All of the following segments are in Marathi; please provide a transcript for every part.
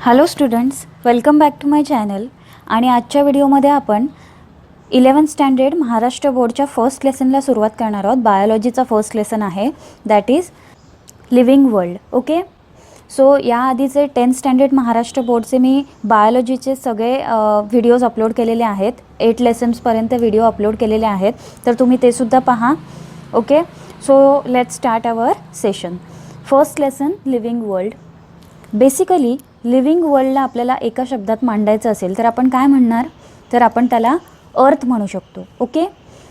Hello students, welcome back to my channel. आणि आजच्या व्हिडिओमध्ये आपण 11th स्टँडर्ड महाराष्ट्र बोर्डच्या फर्स्ट लेसनला सुरुवात करणार आहोत. बायोलॉजीचा फर्स्ट लेसन आहे, that is living world. Okay, so याआधीचे 10th स्टँडर्ड महाराष्ट्र बोर्डचे मी बायोलॉजीचे सगळे व्हिडिओज अपलोड केलेले आहेत. 8 लेसन्सपर्यंत व्हिडिओ अपलोड केलेले आहेत, तर तुम्ही ते सुद्धा पहा. Okay, so let's start our session. First lesson, living world. Basically living वर्ल्डला आपल्याला एका शब्दात मांडायचं असेल तर आपण काय म्हणणार, तर आपण त्याला अर्थ म्हणू शकतो. ओके,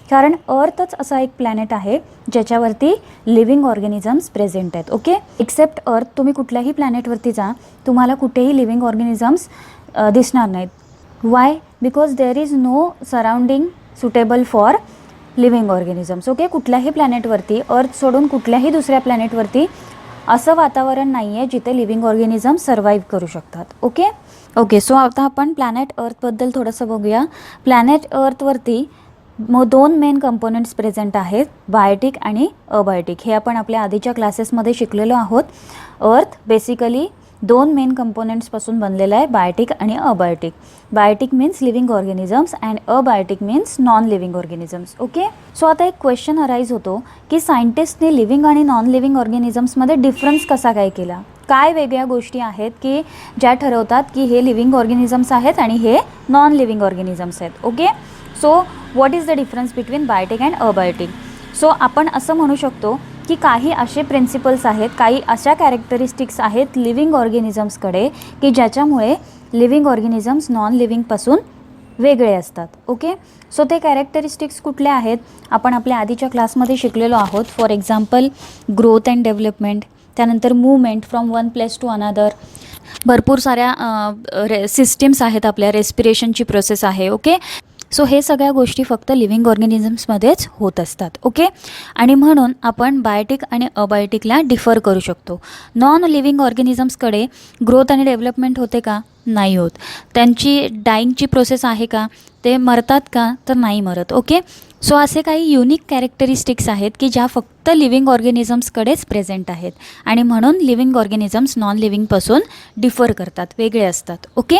कारण अर्थच असा एक प्लॅनेट आहे ज्याच्यावरती लिव्हिंग ऑर्गॅनिझम्स प्रेझेंट आहेत. ओके, एक्सेप्ट अर्थ तुम्ही कुठल्याही प्लॅनेटवरती जा, तुम्हाला कुठेही लिव्हिंग ऑर्गॅनिझम्स दिसणार नाहीत. Why? Because there is no surrounding suitable for living organisms. Okay, कुठल्याही प्लॅनेटवरती, अर्थ सोडून कुठल्याही दुसऱ्या प्लॅनेटवरती असं वातावरण नाही आहे जिथे लिव्हिंग ऑर्गॅनिझम सर्वाईव्ह करू शकतात. ओके, सो आता आपण प्लॅनेट अर्थबद्दल थोडंसं बघूया. प्लॅनेट अर्थवरती 2 मेन कंपोनंट्स प्रेझेंट आहेत, बायोटिक आणि अबायोटिक. हे आपण आपल्या आधीच्या क्लासेसमध्ये शिकलेलो आहोत. अर्थ बेसिकली 2 मेन कंपोनंट्सपासून बनलेलं आहे, बायोटिक आणि abiotic. Biotic means living organisms and abiotic means non living organisms. Okay, so आता एक क्वेश्चन अराईज होतो की सायंटिस्टने लिव्हिंग आणि नॉन लिव्हिंग ऑर्गॅनिझम्समध्ये डिफरन्स कसा काय केला, काय वेगळ्या गोष्टी आहेत की ज्या ठरवतात की हे लिव्हिंग ऑर्गॅनिझम्स आहेत आणि हे नॉन लिव्हिंग ऑर्गॅनिझम्स आहेत. Okay, so what is the difference between biotic and abiotic. So आपण असं म्हणू शकतो की काही असे प्रिन्सिपल्स आहेत, काही अशा कॅरेक्टरिस्टिक्स आहेत लिव्हिंग ऑर्गॅनिझम्सकडे की ज्याच्यामुळे लिव्हिंग ऑर्गॅनिझम्स नॉन लिव्हिंगपासून वेगळे असतात. ओके, सो ते कॅरेक्टरिस्टिक्स कुठले आहेत आपण आपल्या आधीच्या क्लासमध्ये शिकलेलो आहोत. For example growth and development, त्यानंतर movement from one place to another, भरपूर साऱ्या सिस्टीम्स आहेत, आपल्या रेस्पिरेशनची प्रोसेस आहे. ओके, सो हे सगळ्या गोष्टी फक्त लिव्हिंग ऑर्गॅनिझम्समध्येच होत असतात. ओके, आणि म्हणून आपण बायोटिक आणि अबायोटिकला डिफर करू शकतो. नॉन लिव्हिंग ऑर्गॅनिझम्सकडे ग्रोथ आणि डेव्हलपमेंट होते का? नाही होत. त्यांची डाईंगची प्रोसेस आहे का? ते मरतात का? तर नाही मरत. ओके, सो असे काही युनिक कॅरेक्टरिस्टिक्स आहेत की ज्या फक्त लिव्हिंग ऑर्गॅनिझम्सकडेच प्रेझेंट आहेत आणि म्हणून लिव्हिंग ऑर्गॅनिझम्स नॉन लिव्हिंगपासून डिफर करतात, वेगळे असतात. ओके,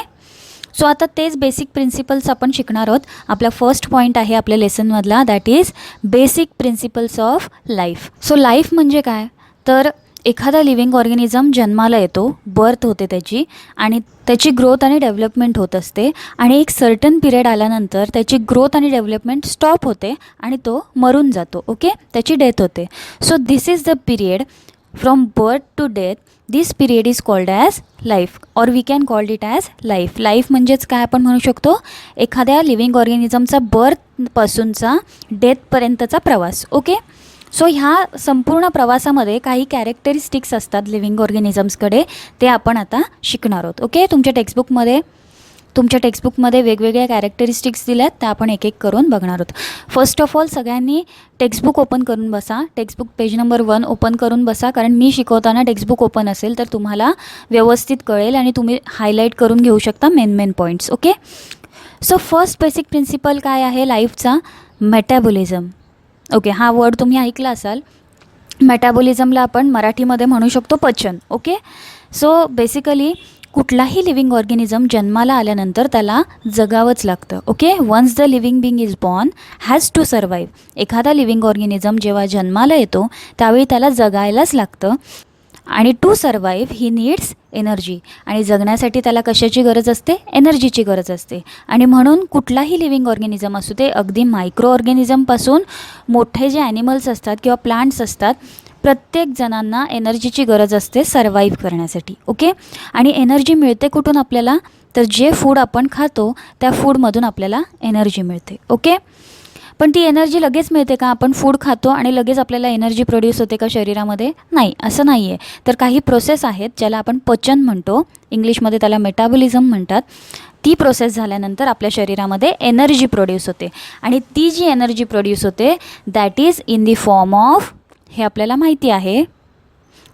सो आता तेच बेसिक प्रिन्सिपल्स आपण शिकणार आहोत. आपला फर्स्ट पॉईंट आहे आपल्या लेसनमधला, that is basic principles of life. So life म्हणजे काय, तर एखादा लिव्हिंग ऑर्गॅनिझम जन्माला येतो, बर्थ होते त्याची, आणि त्याची ग्रोथ आणि डेव्हलपमेंट होत असते, आणि एक सर्टन पिरियड आल्यानंतर त्याची ग्रोथ आणि डेव्हलपमेंट स्टॉप होते आणि तो मरून जातो. ओके, त्याची डेथ होते. So this is the period from birth to death. This period is called as life, or we can called it as life. Life म्हणजेच काय आपण म्हणू शकतो, एखाद्या लिव्हिंग ऑर्गॅनिझमचा बर्थपासूनचा डेथपर्यंतचा प्रवास. ओके, सो ह्या संपूर्ण प्रवासामध्ये काही कॅरेक्टरिस्टिक्स असतात लिव्हिंग ऑर्गॅनिझम्सकडे, ते आपण आता शिकणार आहोत. ओके, तुमच्या टेक्स्टबुकमध्ये वेगवेगळ्या कॅरेक्टरिस्टिक्स दिल्यात, त्या आपण एक एक करून बघणार आहोत. फर्स्ट ऑफ ऑल सगळ्यांनी टेक्स्टबुक ओपन करून बसा. टेक्स्टबुक पेज नंबर 1 ओपन करून बसा, कारण मी शिकवताना टेक्स्टबुक ओपन असेल तर तुम्हाला व्यवस्थित कळेल आणि तुम्ही हायलाईट करून घेऊ शकता main points. Okay, so first basic principal काय आहे लाईफचा? मेटॅबॉलिझम. ओके, हा वर्ड तुम्ही ऐकला असाल. मेटॅबॉलिझमला आपण मराठीमध्ये म्हणू शकतो पचन. ओके, सो बेसिकली कुठलाही लिव्हिंग ऑर्गॅनिझम जन्माला आल्यानंतर त्याला जगावंच लागतं. Okay, once the living being is born has to survive. एखादा लिव्हिंग ऑर्गॅनिझम जेव्हा जन्माला येतो त्यावेळी त्याला जगायलाच लागतं, आणि to survive he needs energy. आणि जगण्यासाठी त्याला कशाची गरज असते? एनर्जीची गरज असते. आणि म्हणून कुठलाही लिव्हिंग ऑर्गॅनिझम असू दे, अगदी मायक्रो ऑर्गॅनिझमपासून मोठे जे ॲनिमल्स असतात किंवा प्लांट्स असतात, प्रत्येक जणांना एनर्जीची गरज असते सर्वाईव्ह करण्यासाठी. ओके, आणि एनर्जी मिळते कुठून आपल्याला? तर जे फूड आपण खातो त्या फूडमधून आपल्याला एनर्जी मिळते. ओके, पण ती एनर्जी लगेच मिळते का? आपण फूड खातो आणि लगेच आपल्याला एनर्जी प्रोड्यूस होते का शरीरामध्ये? नाही, असं नाही आहे. तर काही प्रोसेस आहेत ज्याला आपण पचन म्हणतो, इंग्लिशमध्ये त्याला मेटाबॉलिझम म्हणतात. ती प्रोसेस झाल्यानंतर आपल्या शरीरामध्ये एनर्जी प्रोड्यूस होते, आणि ती जी एनर्जी प्रोड्यूस होते that is in the form of, हे आपल्याला माहिती आहे,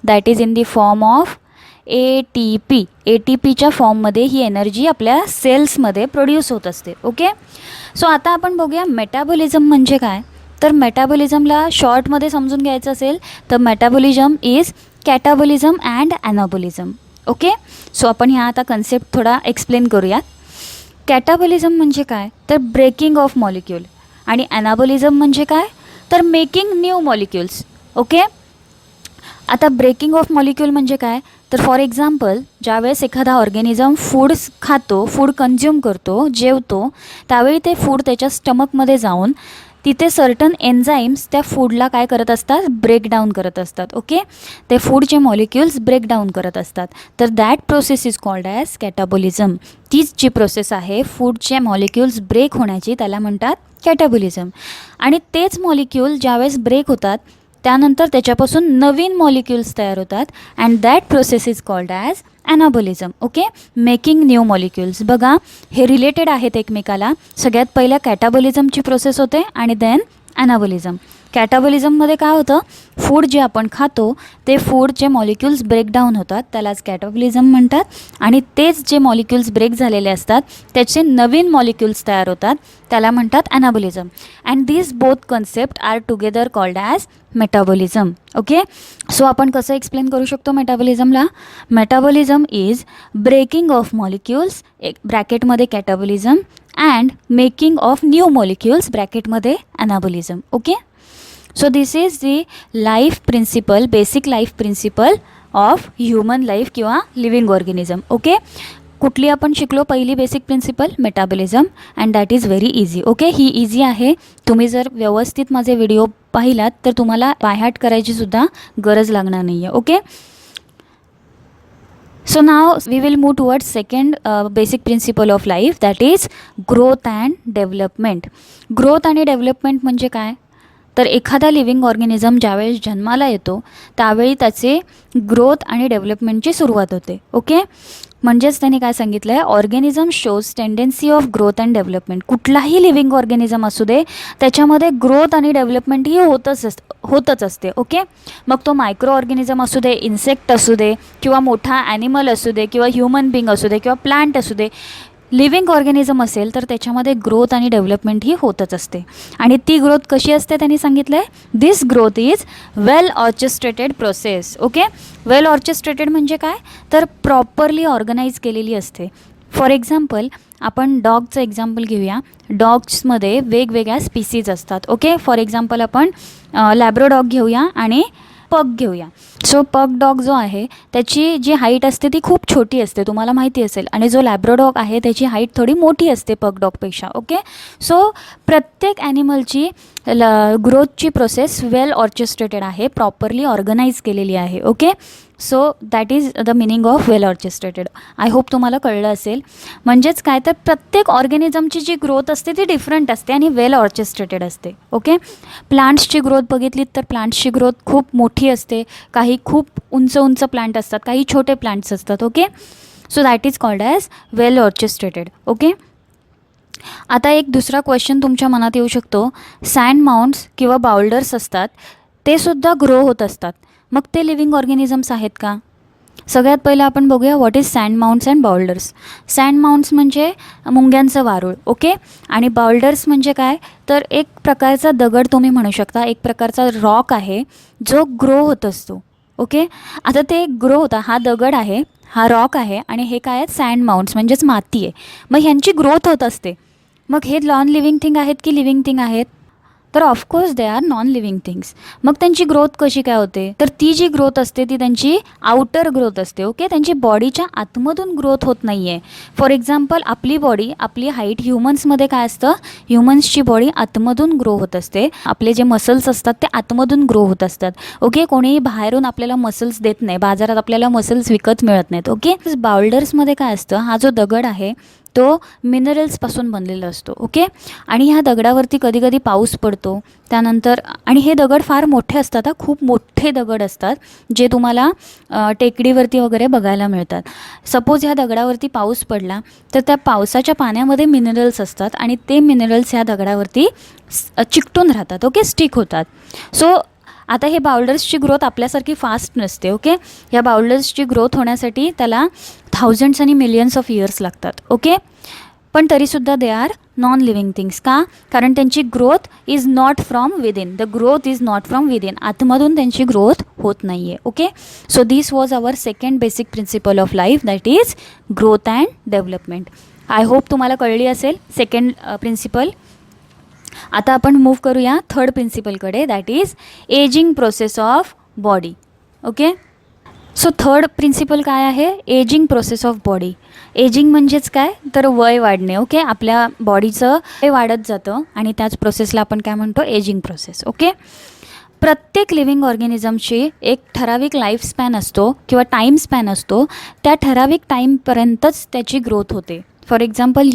that is in the form of ATP. ATPच्या फॉर्ममध्ये ही एनर्जी आपल्या सेल्समध्ये प्रोड्यूस होत असते. ओके, सो आता आपण बघूया मेटाबॉलिझम म्हणजे काय. तर मेटाबॉलिझमला शॉर्टमध्ये समजून घ्यायचं असेल तर metabolism is catabolism and anabolism. Okay. So आपण ह्या आता कन्सेप्ट थोडा एक्सप्लेन करूयात. कॅटाबॉलिझम म्हणजे काय, तर ब्रेकिंग ऑफ मॉलिक्यूल. आणि ॲनाबॉलिझम म्हणजे काय, तर मेकिंग न्यू मॉलिक्युल्स. ओके. आता ब्रेकिंग ऑफ मॉलिक्यूल म्हणजे काय, तर फॉर एक्झाम्पल ज्यावेळेस एखादा ऑर्गॅनिझम फूड खातो, फूड कन्झ्युम करतो, जेवतो, त्यावेळी ते फूड त्याच्या स्टमकमध्ये जाऊन तिथे सर्टन एन्झाईम्स त्या फूडला काय करत असतात, ब्रेकडाऊन करत असतात. ओके. ते फूडचे मॉलिक्युल्स ब्रेकडाऊन करत असतात. तर that process is called as catabolism. तीच जी प्रोसेस आहे फूडचे मॉलिक्युल्स ब्रेक होण्याची, त्याला म्हणतात कॅटाबॉलिझम. आणि तेच मॉलिक्यूल ज्यावेळेस ब्रेक होतात त्यानंतर त्याच्यापासून नवीन मॉलिक्युल्स तयार होतात, and that process is called as anabolism. Okay. Making new molecules. बघा हे रिलेटेड आहेत एकमेकाला. सगळ्यात पहिल्या कॅटाबॉलिझमची प्रोसेस होते आणि देन ॲनाबॉलिझम. कॅटाबॉलिझममध्ये काय होतं, फूड जे आपण खातो ते फूडचे मॉलिक्युल्स ब्रेकडाऊन होतात, त्यालाच कॅटाबॉलिझम म्हणतात. आणि तेच जे मॉलिक्युल्स ब्रेक झालेले असतात त्याचे नवीन मॉलिक्युल्स तयार होतात, त्याला म्हणतात anabolism. And these both concept are together called as metabolism. Okay. So आपण कसं एक्सप्लेन करू शकतो मेटाबॉलिझमला. Metabolism is breaking of molecules ब्रॅकेटमध्ये catabolism and making of new molecules ब्रॅकेटमध्ये anabolism. Okay. So this is the life principle, basic life principle of human life किंवा लिव्हिंग ऑर्गॅनिझम. ओके. कुठली आपण शिकलो, पहिली basic principle metabolism, and that is very easy. Okay. ही इझी आहे. तुम्ही जर व्यवस्थित माझे व्हिडिओ पाहिलात तर तुम्हाला बायहार्ट करायची सुद्धा गरज लागणार नाही आहे. Okay. So now we will move towards second basic principle of life, that is growth and development. Growth आणि डेव्हलपमेंट म्हणजे काय, तर एखादा लिव्हिंग ऑर्गॅनिझम ज्यावेळेस जन्माला येतो त्यावेळी त्याचे ग्रोथ आणि डेव्हलपमेंटची सुरुवात होते. ओके. म्हणजेच त्यांनी काय सांगितलं आहे, organism shows tendency of growth and development. कुठलाही लिव्हिंग ऑर्गॅनिझम असू दे त्याच्यामध्ये ग्रोथ आणि डेव्हलपमेंट ही होतच असते. ओके. मग तो मायक्रो ऑर्गॅनिझम असू दे, इन्सेक्ट असू दे, किंवा मोठा ॲनिमल असू दे, किंवा ह्युमन बिंग असू दे, किंवा प्लांट असू दे, लिव्हिंग ऑर्गॅनिझम असेल तर त्याच्यामध्ये ग्रोथ आणि डेव्हलपमेंट ही होतच असते. आणि ती ग्रोथ कशी असते त्यांनी सांगितलं आहे, this growth is well orchestrated process. Okay. Well orchestrated म्हणजे काय, तर प्रॉपरली ऑर्गनाईज केलेली असते. फॉर एक्झाम्पल आपण डॉगचं एक्झाम्पल घेऊया. डॉग्समध्ये वेगवेगळ्या स्पीसीज असतात. ओके. फॉर एक्झाम्पल आपण लॅब्राडॉग घेऊया आणि पग घेऊया. सो पग डॉग जो आहे त्याची जी हाईट असते ती खूप छोटी असते, तुम्हाला माहिती असेल. आणि जो लॅब्राडॉग आहे त्याची हाईट थोडी मोठी असते पग डॉगपेक्षा. ओके. सो प्रत्येक ॲनिमलची ग्रोथची प्रोसेस वेल ऑर्केस्ट्रेटेड आहे, प्रॉपरली ऑर्गनाईज केलेली आहे. Okay. So that is the meaning of well orchestrated. I hope तुम्हाला कळलं असेल. म्हणजेच काय, तर प्रत्येक ऑर्गॅनिझमची जी ग्रोथ असते ती डिफरंट असते आणि वेल ऑर्केस्ट्रेटेड असते. ओके. प्लांट्सची ग्रोथ बघितलीत तर प्लांट्सची ग्रोथ खूप मोठी असते, काही खूप उंच उंच प्लांट असतात, काही छोटे प्लांट्स असतात. Okay. So that is called as well orchestrated. Okay. आता एक दुसरा क्वेश्चन तुमच्या मनात येऊ शकतो, सँड माउंट्स किंवा बाउल्डर्स असतात ते सुद्धा ग्रो होत असतात, मग ते लिव्हिंग ऑर्गॅनिझम्स आहेत का. सगळ्यात पहिलं आपण बघूया what is sand mounts and boulders. Sand mounts म्हणजे मुंग्यांचं वारूळ. ओके. आणि बाउल्डर्स म्हणजे काय, तर एक प्रकारचा दगड तुम्ही म्हणू शकता, एक प्रकारचा रॉक आहे जो ग्रो होत असतो. ओके. आता ते ग्रो होता, हा दगड आहे, हा रॉक आहे, आणि हे काय आहेत, सँड माउंट्स म्हणजेच माती आहे. मग ह्यांची ग्रोथ होत असते. मग हे नॉन लिव्हिंग थिंग आहेत की लिव्हिंग थिंग आहेत, तर of course they are non living things. मग त्यांची ग्रोथ कशी काय होते, तर ती जी ग्रोथ असते ती त्यांची आउटर ग्रोथ असते. ओके. त्यांची बॉडीच्या आतमधून ग्रोथ होत नाही आहे. फॉर एक्झाम्पल आपली बॉडी, आपली हाईट, ह्युमन्समध्ये काय असतं, ह्युमन्सची बॉडी आतमधून ग्रो होत असते. आपले जे मसल्स असतात ते आतमधून ग्रो होत असतात. ओके. कोणीही बाहेरून आपल्याला मसल्स देत नाही, बाजारात आपल्याला मसल्स विकत मिळत नाहीत. ओके. बाउल्डर्समध्ये काय असतं, हा जो दगड आहे तो मिनरल्सपासून बनलेला असतो. ओके. आणि ह्या दगडावरती कधी कधी पाऊस पडतो त्यानंतर, आणि हे दगड फार मोठे असतात, खूप मोठे दगड असतात जे तुम्हाला टेकडीवरती वगैरे बघायला मिळतात. सपोज ह्या दगडावरती पाऊस पडला तर त्या पावसाच्या पाण्यामध्ये मिनरल्स असतात आणि ते मिनरल्स ह्या दगडावरती चिकटून राहतात. ओके. स्टिक होतात. सो आता हे बाउल्डर्सची ग्रोथ आपल्यासारखी फास्ट नसते. ओके. या बाउल्डर्सची ग्रोथ होण्यासाठी त्याला थाउजंड्स आणि मिलियन्स ऑफ इयर्स लागतात. ओके. पण तरीसुद्धा they are non living things. का? कारण त्यांची growth is not from within. The growth is not from within. आतमधून त्यांची ग्रोथ होत नाही आहे. Okay, so this was our second basic principle of life, that is growth and development. I hope तुम्हाला कळली असेल सेकंड प्रिन्सिपल. आता आपण मूव्ह करूया थर्ड प्रिन्सिपलकडे, that is ageing process of body. Okay, so third principle काय आहे? Ageing process of body. Ageing म्हणजेच काय? तर वय वाढणे. ओके, आपल्या बॉडीचं वय वाढत जातं आणि त्याच प्रोसेसला आपण काय म्हणतो? Ageing process. ओके, प्रत्येक लिव्हिंग ऑर्गॅनिझमची एक ठराविक लाईफ स्पॅन असतो किंवा टाईम स्पॅन असतो. त्या ठराविक टाईमपर्यंतच त्याची ग्रोथ होते. फॉर एक्झाम्पल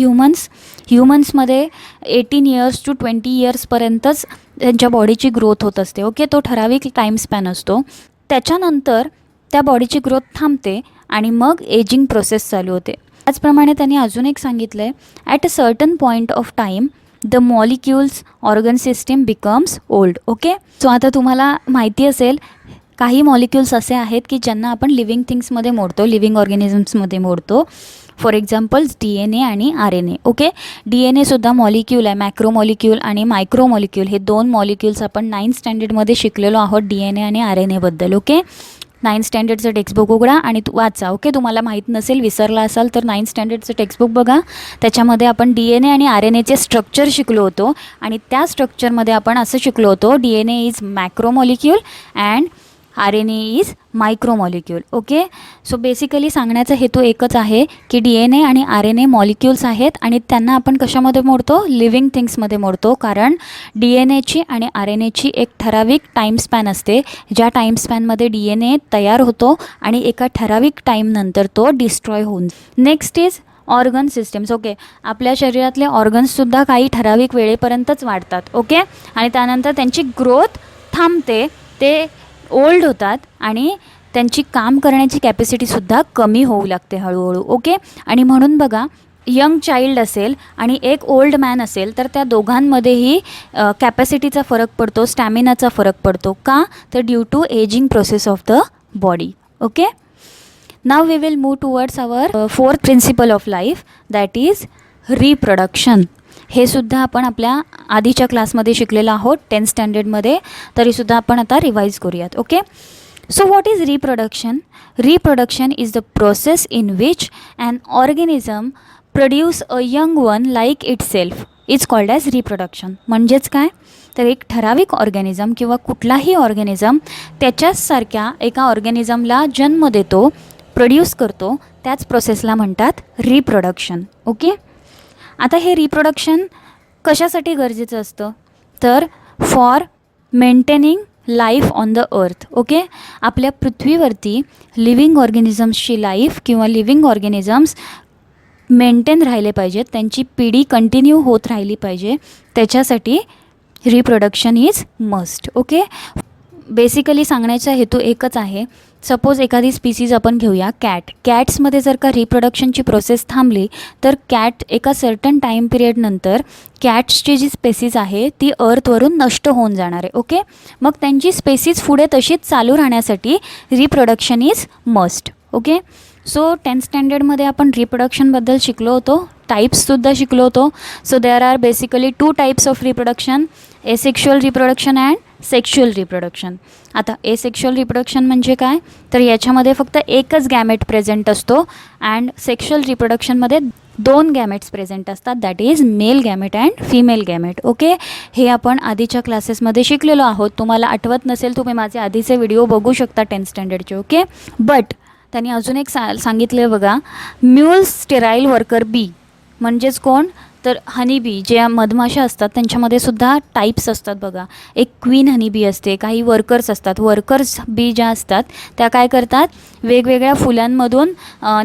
ह्युमन्समध्ये 18 इयर्स टू 20 इयर्सपर्यंतच त्यांच्या बॉडीची ग्रोथ होत असते. ओके, तो ठराविक टाईम स्पॅन असतो. त्याच्यानंतर त्या बॉडीची ग्रोथ थांबते आणि मग एजिंग प्रोसेस चालू होते. त्याचप्रमाणे त्यांनी अजून एक सांगितलं आहे, at a certain point of time the molecules organ system becomes old. Okay, so आता तुम्हाला माहिती असेल काही मॉलिक्युल्स असे आहेत की ज्यांना आपण लिव्हिंग थिंग्समध्ये मोडतो, लिव्हिंग ऑर्गॅनिझम्समध्ये मोडतो. फॉर एक्झाम्पल्स DNA आणि RNA. ओके, DNA सुद्धा मॉलिक्यूल आहे. मॅक्रो मॉलिक्यूल आणि मायक्रो मॉलिक्यूल हे दोन मॉलिक्युल्स आपण 9th स्टँडर्डमध्ये शिकलेलो आहोत DNA आणि RNAबद्दल. ओके, 9th स्टँडर्डचं टेक्स्टबुक उघडा आणि वाचा. ओके, तुम्हाला माहीत नसेल, विसरला असाल तर 9th स्टँडर्डचं टेक्स्टबुक बघा. त्याच्यामध्ये आपण DNA आणि RNAचे स्ट्रक्चर शिकलो होतो आणि त्या स्ट्रक्चरमध्ये आपण असं शिकलो होतो, DNA is macro molecule and RNA is micro molecule. Okay, so basically सांगण्याचा हेतू एकच आहे की DNA आणि RNA मॉलिक्युल्स आहेत आणि त्यांना आपण कशामध्ये मोडतो? लिव्हिंग थिंग्समध्ये मोडतो. कारण DNAची आणि RNAची एक ठराविक टाईम स्पॅन असते, ज्या टाईम स्पॅनमध्ये DNA तयार होतो आणि एका ठराविक टाईमनंतर तो डिस्ट्रॉय होऊन. Next is organ systems. Okay, आपल्या शरीरातले ऑर्गन्ससुद्धा काही ठराविक वेळेपर्यंतच वाढतात. ओके, आणि त्यानंतर त्यांची ग्रोथ थांबते, ते ओल्ड होतात आणि त्यांची काम करण्याची कॅपॅसिटीसुद्धा कमी होऊ लागते हळूहळू. ओके, आणि म्हणून बघा, यंग चाइल्ड असेल आणि एक ओल्ड मॅन असेल तर त्या दोघांमध्येही कॅपॅसिटीचा फरक पडतो, स्टॅमिनाचा फरक पडतो. का? तर due to ageing process of the body. Okay, now we will move towards our fourth principle of life, that is reproduction. हे सुद्धा आपण आपल्या आधीच्या क्लासमध्ये शिकलेलं आहोत 10th स्टँडर्डमध्ये, तरीसुद्धा आपण आता रिवाईज करूयात. Okay, so what is reproduction? Reproduction is the process in which an organism produce a young one like itself is called as reproduction. म्हणजेच काय? तर एक ठराविक ऑर्गॅनिझम किंवा कुठलाही ऑर्गॅनिझम त्याच्याचसारख्या एका ऑर्गॅनिझमला जन्म देतो, प्रोड्यूस करतो, त्याच प्रोसेसला म्हणतात रिप्रोडक्शन. ओके, आता हे रिप्रोडक्शन कशासाठी गरजेचं असतं? तर for maintaining life on the earth. Okay, आपल्या पृथ्वीवरती लिव्हिंग ऑर्गॅनिझम्सची लाईफ किंवा लिव्हिंग ऑर्गॅनिझम्स मेंटेन राहिले पाहिजेत, त्यांची पिढी कंटिन्यू होत राहिली पाहिजे, त्याच्यासाठी reproduction is must. Okay, basically सांगण्याचा हेतू एकच आहे. सपोज एखादी स्पीसीज आपण घेऊया, कॅट्समध्ये जर का रिप्रोडक्शनची प्रोसेस थांबली तर कॅट एका सर्टन टाईम पिरियडनंतर कॅट्सची जी स्पेसीज आहे ती अर्थवरून नष्ट होऊन जाणार आहे. ओके, मग त्यांची स्पेसीज पुढे तशीच चालू राहण्यासाठी reproduction is must. Okay, so 10th स्टँडर्डमध्ये आपण रिप्रोडक्शनबद्दल शिकलो होतो, टाईप्ससुद्धा शिकलो होतो. So there are basically 2 types of reproduction, asexual reproduction and sexual reproduction. आता एसेक्शुअल रिप्रोडक्शन म्हणजे काय? तर याच्यामध्ये फक्त एकच गॅमेट प्रेझेंट असतो अँड सेक्शुअल रिप्रोडक्शनमध्ये 2 गॅमेट्स प्रेझेंट असतात, that is male gamete and female gamete. Okay, हे आपण आधीच्या क्लासेसमध्ये शिकलेलो आहोत. तुम्हाला आठवत नसेल तुम्ही माझे आधीचे व्हिडिओ बघू शकता 10th स्टँडर्डचे. ओके, बट त्यांनी अजून एक सांगितलं बघा, म्यूल स्टेराईल वर्कर बी म्हणजेच कोण? तर हनीबी, ज्या मधमाशा असतात त्यांच्यामध्ये सुद्धा टाईप्स असतात बघा. एक क्वीन हनीबी असते, काही वर्कर्स असतात. वर्कर्स बी ज्या असतात त्या काय करतात? वेगवेगळ्या फुलांमधून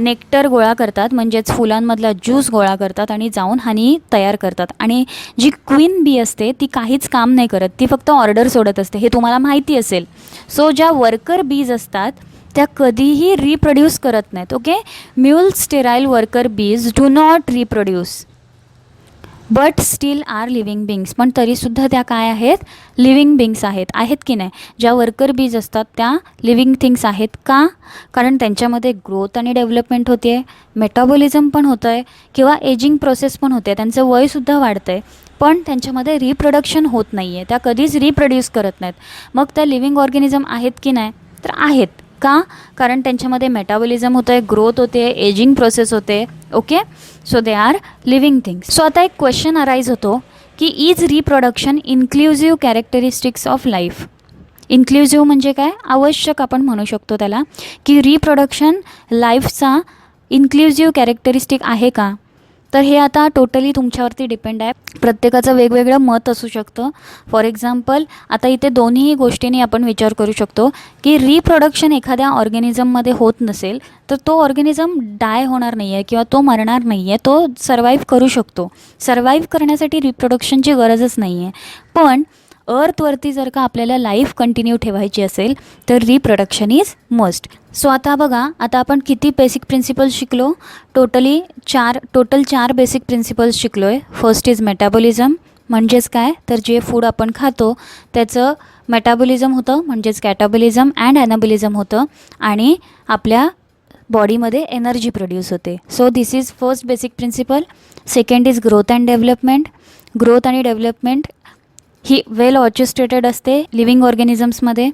नेक्टर गोळा करतात, म्हणजेच फुलांमधला ज्यूस गोळा करतात आणि जाऊन हनी तयार करतात. आणि जी क्वीन बी असते ती काहीच काम नाही करत, ती फक्त ऑर्डर सोडत असते, हे तुम्हाला माहिती असेल. सो ज्या वर्कर बीज असतात त्या कधीही रिप्रोड्यूस करत नाहीत. Okay, mule sterile worker bees do not reproduce. But still are living beings, पण तरीसुद्धा त्या काय आहेत, लिव्हिंग बिंग्स आहेत की नाही. ज्या वर्कर बीज असतात त्या लिव्हिंग थिंग्स आहेत का, कारण त्यांच्यामध्ये ग्रोथ आणि डेव्हलपमेंट होते आहे, मेटाबॉलिझम पण होतं आहे किंवा एजिंग प्रोसेस पण होते, त्यांचं वयसुद्धा वाढतं आहे, पण त्यांच्यामध्ये रिप्रोडक्शन होत नाही आहे, त्या कधीच रिप्रोड्यूस करत नाहीत. मग त्या लिव्हिंग ऑर्गॅनिझम आहेत की नाही, तर आहेत का, कारण त्यांच्यामध्ये मेटाबॉलिझम होतं आहे, ग्रोथ होते, एजिंग प्रोसेस होते. Okay, so they are living things. So आता एक क्वेश्चन अराईज होतो की is reproduction inclusive characteristics of life. Inclusive म्हणजे काय, आवश्यक आपण म्हणू शकतो त्याला, की रिप्रोडक्शन लाईफचा इन्क्लुझिव्ह कॅरेक्टरिस्टिक आहे का. तर हे आता टोटली तुमच्यावरती डिपेंड आहे, प्रत्येकाचं वेगवेगळं मत असू शकतं. फॉर एक्झाम्पल आता इथे दोन्ही गोष्टींनी आपण विचार करू शकतो की रिप्रोडक्शन एखाद्या ऑर्गॅनिझममध्ये होत नसेल तर तो ऑर्गॅनिझम डाय होणार नाही आहे किंवा तो मरणार नाही आहे, तो सर्वाईव्ह करू शकतो. सर्वाईव्ह करण्यासाठी रिप्रोडक्शनची गरजच नाही आहे. पण अर्थवरती जर का आपल्याला लाईफ कंटिन्यू ठेवायची असेल तर रिप्रोडक्शन इज मस्ट. सो आता बघा, आता आपण किती बेसिक प्रिन्सिपल्स शिकलो, टोटल चार बेसिक प्रिन्सिपल्स शिकलो आहे. फर्स्ट इज मेटाबॉलिझम, म्हणजेच काय, तर जे फूड आपण खातो त्याचं मेटाबॉलिझम होतं, म्हणजेच कॅटाबॉलिझम अँड ॲनाबॉलिझम होतं, आणि आपल्या बॉडीमध्ये एनर्जी प्रोड्यूस होते. So this is first basic principle. Second is growth and development. Growth आणि डेव्हलपमेंट ही वेल ऑर्केस्ट्रेटेड असते लिव्हिंग ऑर्गॅनिझम्समध्ये.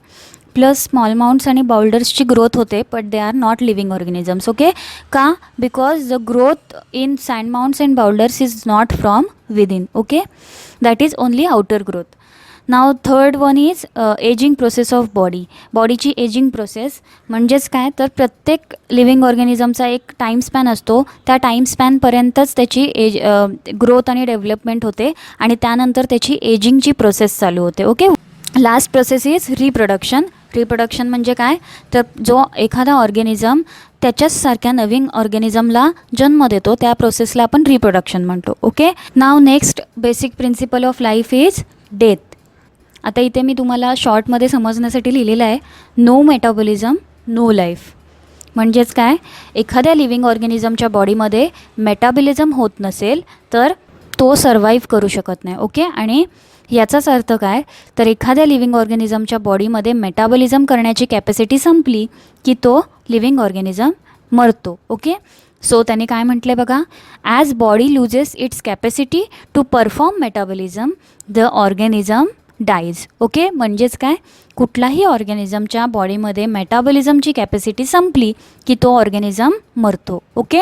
प्लस स्मॉल माउंट्स आणि बाउल्डर्सची ग्रोथ होते, but they are not living organisms. Okay, का, because the growth in sand mounts and boulders is not from within. Okay, that is only outer growth. Now third one is ageing process of body. बॉडीची एजिंग प्रोसेस म्हणजेच काय, तर प्रत्येक लिव्हिंग ऑर्गॅनिझमचा एक टाईम स्पॅन असतो, त्या टाईम स्पॅनपर्यंतच त्याची ग्रोथ आणि डेव्हलपमेंट होते आणि त्यानंतर त्याची एजिंगची प्रोसेस चालू होते. Okay, last process is reproduction. Reproduction म्हणजे काय, तर जो एखादा ऑर्गॅनिझम त्याच्याचसारख्या नवीन ऑर्गॅनिझमला जन्म देतो त्या प्रोसेसला आपण रिप्रोडक्शन म्हणतो. Okay, now next basic principle of life is death. आता इथे मी तुम्हाला शॉर्टमध्ये समजण्यासाठी लिहिलेलं आहे, नो मेटाबॉलिझम नो लाईफ. म्हणजेच काय, एखाद्या लिव्हिंग ऑर्गॅनिझमच्या बॉडीमध्ये मेटाबॉलिझम होत नसेल तर तो सर्वाईव्ह करू शकत नाही. ओके, आणि याचाच अर्थ काय, तर एखाद्या लिव्हिंग ऑर्गॅनिझमच्या बॉडीमध्ये मेटाबॉलिझम करण्याची कॅपॅसिटी संपली की तो लिव्हिंग ऑर्गॅनिझम मरतो. ओके, सो त्याने काय म्हटलं बघा, as body loses its capacity to perform metabolism the organism dies. Okay, म्हणजेच काय, कुठलाही ऑर्गॅनिझमच्या बॉडीमध्ये मेटाबॉलिझमची कॅपॅसिटी संपली की तो ऑर्गॅनिझम मरतो. Okay,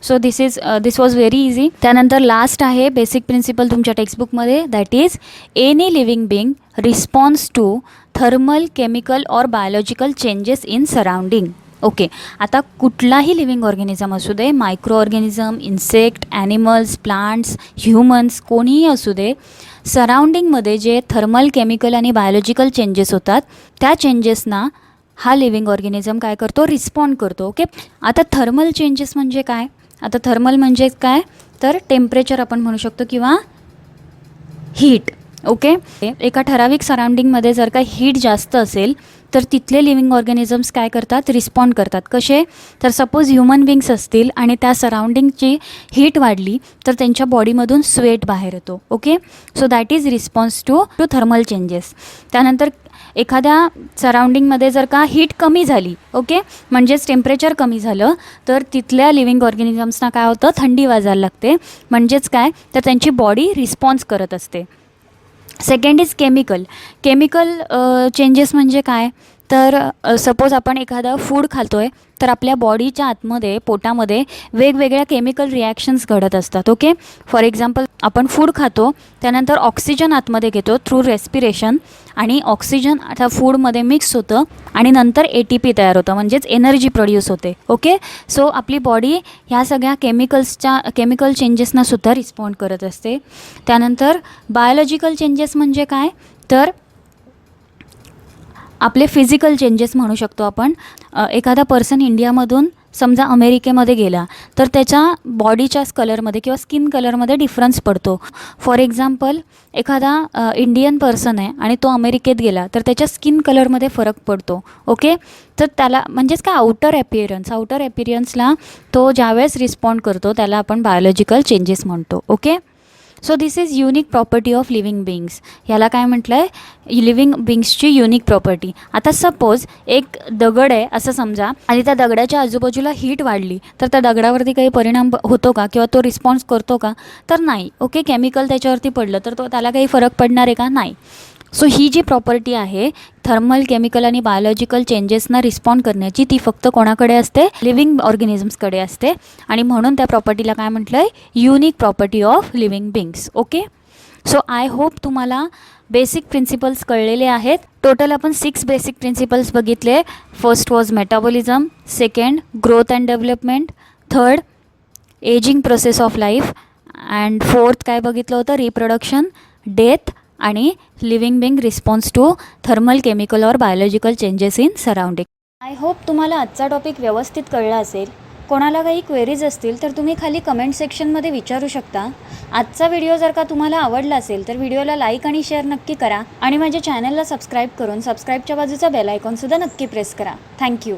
so this was very easy. त्यानंतर लास्ट आहे बेसिक प्रिन्सिपल तुमच्या टेक्स्टबुकमध्ये, that is any living being response to thermal, chemical और biological changes in surrounding. Okay, आता कुठलाही लिव्हिंग ऑर्गॅनिझम असू दे, micro organism, insect, animals, plants, humans, कोणीही असू दे, सराउंडिंगमध्ये जे थर्मल, केमिकल आणि बायोलॉजिकल चेंजेस होतात त्या चेंजेसना हा लिव्हिंग ऑर्गॅनिझम काय करतो, रिस्पॉन्ड करतो. ओके, आता थर्मल चेंजेस म्हणजे काय, आता थर्मल म्हणजे काय, तर टेम्परेचर आपण म्हणू शकतो किंवा हीट. ओके, एका ठराविक सराउंडिंगमध्ये जर का हीट जास्त असेल तर तिथले लिव्हिंग ऑर्गॅनिझम्स काय करतात, रिस्पॉन्ड करतात. कसे, तर सपोज ह्युमन बिंग्स असतील आणि त्या सराउंडिंगची हीट वाढली तर त्यांच्या बॉडीमधून स्वेट बाहेर येतो. Okay, so that is response to thermal changes. त्यानंतर एखाद्या सराउंडिंगमध्ये जर का हीट कमी झाली, ओके, म्हणजेच टेम्परेचर कमी झालं तर तिथल्या लिव्हिंग ऑर्गॅनिझम्सना काय होतं, थंडी वाजायला लागते, म्हणजेच काय, तर त्यांची बॉडी रिस्पॉन्स करत असते. Second is chemical. Chemical changes म्हणजे काय, तर सपोज आपण एखादं फूड खातो आहे तर आपल्या बॉडीच्या आतमध्ये, पोटामध्ये वेगवेगळ्या केमिकल रिॲक्शन्स घडत असतात. ओके, फॉर एक्झाम्पल आपण फूड खातो त्यानंतर ऑक्सिजन आतमध्ये घेतो थ्रू रेस्पिरेशन आणि ऑक्सिजन आता फूडमध्ये मिक्स होतं आणि नंतर ATP तयार होतं, म्हणजेच एनर्जी प्रोड्यूस होते. ओके, सो आपली बॉडी ह्या सगळ्या केमिकल चेंजेसनासुद्धा रिस्पॉन्ड करत असते. त्यानंतर बायोलॉजिकल चेंजेस म्हणजे काय, तर आपले फिजिकल चेंजेस म्हणू शकतो आपण. एखादा पर्सन इंडियामधून समजा अमेरिकेमध्ये गेला तर त्याच्या बॉडीच्या कलरमध्ये किंवा स्किन कलरमध्ये डिफरन्स पडतो. फॉर एक्झाम्पल एखादा इंडियन पर्सन आहे आणि तो अमेरिकेत गेला तर त्याच्या स्किन कलरमध्ये फरक पडतो. ओके, तर त्याला म्हणजेच काय, आउटर ॲपिरियन्सला तो ज्यावेळेस रिस्पॉन्ड करतो त्याला आपण बायोलॉजिकल चेंजेस म्हणतो. Okay, so this is unique property of living बिंग्स. ह्याला काय म्हटलं आहे, लिव्हिंग बिंग्सची युनिक प्रॉपर्टी. आता सपोज एक दगड आहे असं समजा आणि त्या दगडाच्या आजूबाजूला हीट वाढली तर त्या दगडावरती काही परिणाम होतो का किंवा तो रिस्पॉन्स करतो का? तर नाही. ओके, केमिकल त्याच्यावरती पडलं तर त्याला काही फरक पडणार आहे का? नाही. सो ही जी प्रॉपर्टी आहे थर्मल, केमिकल आणि बायोलॉजिकल चेंजेसना रिस्पॉन्ड करण्याची, ती फक्त कोणाकडे असते? लिव्हिंग ऑर्गॅनिझम्सकडे असते. आणि म्हणून त्या प्रॉपर्टीला काय म्हटलं आहे? Unique property of living beings. Okay, so I hope तुम्हाला बेसिक प्रिन्सिपल्स कळलेले आहेत. टोटल आपण 6 बेसिक प्रिन्सिपल्स बघितले. First was metabolism, second growth and development, third ageing process of life, and fourth काय बघितलं होतं? रिप्रोडक्शन, डेथ आणि living being response to thermal, chemical और biological changes in surrounding. I hope तुम्हाला आजचा टॉपिक व्यवस्थित कळला असेल. कोणाला काही क्वेरीज असतील तर तुम्ही खाली कमेंट सेक्शनमध्ये विचारू शकता. आजचा व्हिडिओ जर का तुम्हाला आवडला असेल तर व्हिडिओला लाईक आणि शेअर नक्की करा आणि माझ्या चॅनलला सबस्क्राईब करून सबस्क्राईबच्या बाजूचा बेल आयकॉनसुद्धा नक्की प्रेस करा. थँक्यू.